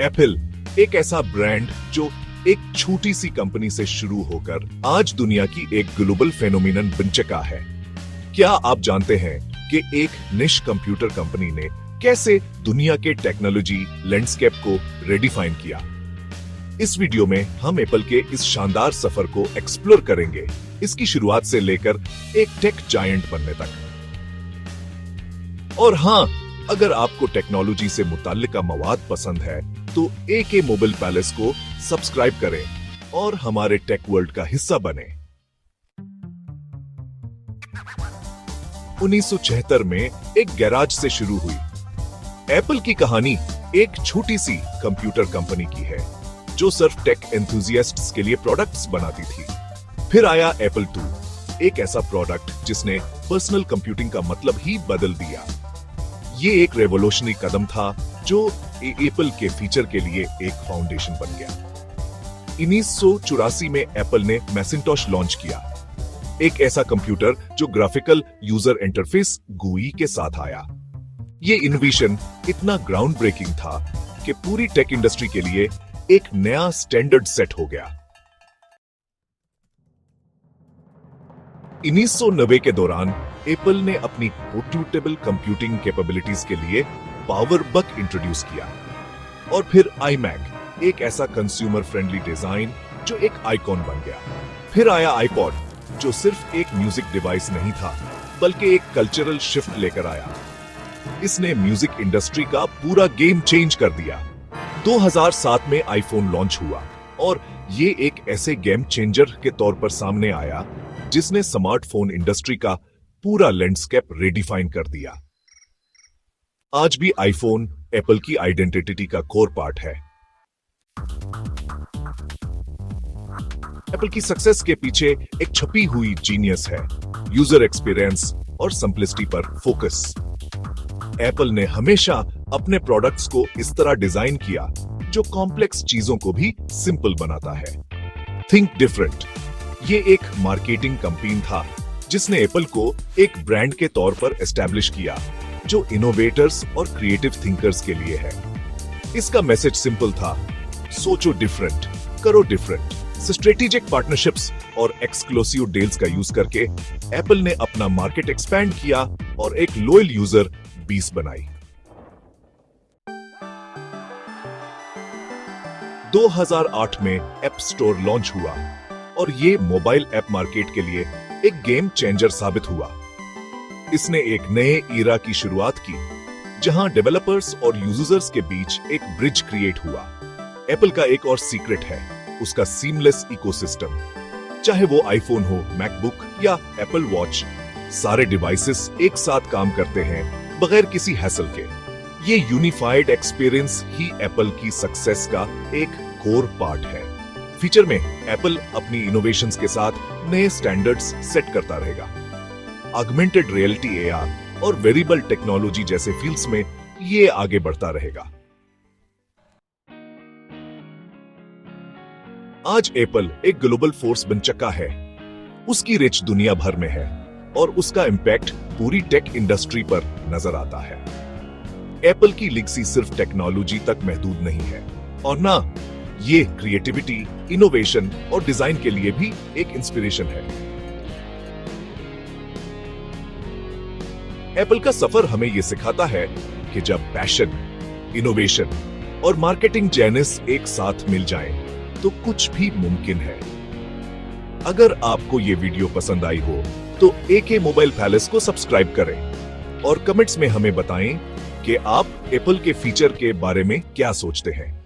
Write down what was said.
Apple एक ऐसा brand जो एक छोटी सी कंपनी से शुरू होकर आज दुनिया की एक ग्लोबल फेनोमेनन बन चुका है। क्या आप जानते हैं कि एक निश कंप्यूटर कंपनी ने कैसे दुनिया के टेक्नोलॉजी लैंडस्केप को रेडिफाइन किया? इस वीडियो में हम एप्पल के इस शानदार सफर को एक्सप्लोर करेंगे, इसकी शुरुआत से लेकर एक टेक जायंट बनने तक। और हां, अगर आपको टेक्नोलॉजी से मुताल्लिका मवाद पसंद है तो एके मोबाइल पैलेस को सब्सक्राइब करें और हमारे टेक वर्ल्ड का हिस्सा बने। 1976 में एक गैराज से शुरू हुई एप्पल की कहानी एक छोटी सी कंप्यूटर कंपनी की है जो सिर्फ टेक एंथुसियास्ट्स के लिए प्रोडक्ट्स बनाती थी। फिर आया एप्पल II, एक ऐसा प्रोडक्ट जिसने पर्सनल कंप्यूटिंग का मतलब ही बदल दिया। ये एक रेवोल्यूशनरी कदम था जो एप्पल के फीचर के लिए एक फाउंडेशन बन गया। 1984 में एप्पल ने मैकिन्टॉश लॉन्च किया, एक ऐसा कंप्यूटर जो ग्राफिकल यूजर इंटरफेस GUI के साथ आया। ये इनोवेशन इतना ग्राउंड ब्रेकिंग था कि पूरी टेक इंडस्ट्री के लिए एक नया स्टैंडर्ड सेट हो गया। 1990 के दौरान एप्पल ने अपनी पोर्टेबल कंप्यूटिंग कैपेबिलिटीज के लिए पावर बक इंट्रोड्यूस किया और फिर iMac, एक ऐसा कंज्यूमर फ्रेंडली डिजाइन जो एक आइकॉन बन गया। फिर आया iPod, जो सिर्फ एक म्यूजिक डिवाइस नहीं था बल्कि एक कल्चरल शिफ्ट लेकर आया। इसने म्यूजिक इंडस्ट्री का पूरा गेम चेंज कर दिया। 2007 में आईफोन लॉन्च हुआ और ये एक ऐसे गेम चेंजर के तौर पर सामने आया जिसने स्मार्टफोन इंडस्ट्री का पूरा लैंडस्केप रेडिफाइन कर दिया। आज भी आईफोन एप्पल की आइडेंटिटी का कोर पार्ट है। एप्पल की सक्सेस के पीछे एक छपी हुई जीनियस है, यूजर एक्सपीरियंस और सिंपलिसिटी पर फोकस। एप्पल ने हमेशा अपने प्रोडक्ट्स को इस तरह डिजाइन किया जो कॉम्प्लेक्स चीजों को भी सिंपल बनाता है। थिंक डिफरेंट, ये एक मार्केटिंग कैंपेन था जिसने एप्पल को एक ब्रांड के तौर पर एस्टैब्लिश किया जो इनोवेटर्स और क्रिएटिव थिंकर्स के लिए है। इसका मैसेज सिंपल था, सोचो डिफरेंट, करो डिफरेंट। स्ट्रेटेजिक पार्टनरशिप्स और एक्सक्लूसिव डील्स का यूज करके एप्पल ने अपना मार्केट एक्सपैंड किया और एक लॉयल यूजर बेस बनाई। 2008 में ऐप स्टोर लॉन्च हुआ और ये मोबाइल ऐप मार्केट के लिए एक गेम चेंजर साबित हुआ। इसने एक नए ईरा की शुरुआत की जहां डेवलपर्स और यूजर्स के बीच एक ब्रिज क्रिएट हुआ। एप्पल का एक और सीक्रेट है उसका सीमलेस इकोसिस्टम। चाहे वो आईफोन हो, मैकबुक या एप्पल वॉच, सारे डिवाइसेस एक साथ काम करते हैं बगैर किसी हैसल के। ये यूनिफाइड एक्सपीरियंस ही एप्पल की सक्सेस का एक कोर पार्ट है। फ्यूचर में एप्पल अपनी इनोवेशंस के साथ नए स्टैंडर्ड्स सेट करता रहेगा। ऑगमेंटेड रियलिटी, AR और वेरिएबल टेक्नोलॉजी जैसे फील्ड्स में ये आगे बढ़ता रहेगा। आज एप्पल एक ग्लोबल फोर्स बन चुका है। उसकी रिच दुनिया भर में है और उसका इंपैक्ट पूरी टेक इंडस्ट्री पर नजर आता है। एप्पल की लेगेसी सिर्फ टेक्नोलॉजी तक महदूद नहीं है और ना ये क्रिएटिविटी, इनोवेशन और डिजाइन के लिए भी एक इंस्पिरेशन है। एप्पल का सफर हमें यह सिखाता है कि जब पैशन, इनोवेशन और मार्केटिंग जेनिस एक साथ मिल जाएं, तो कुछ भी मुमकिन है। अगर आपको ये वीडियो पसंद आई हो तो एके मोबाइल पैलेस को सब्सक्राइब करें और कमेंट्स में हमें बताएं कि आप एप्पल के फीचर के बारे में क्या सोचते हैं।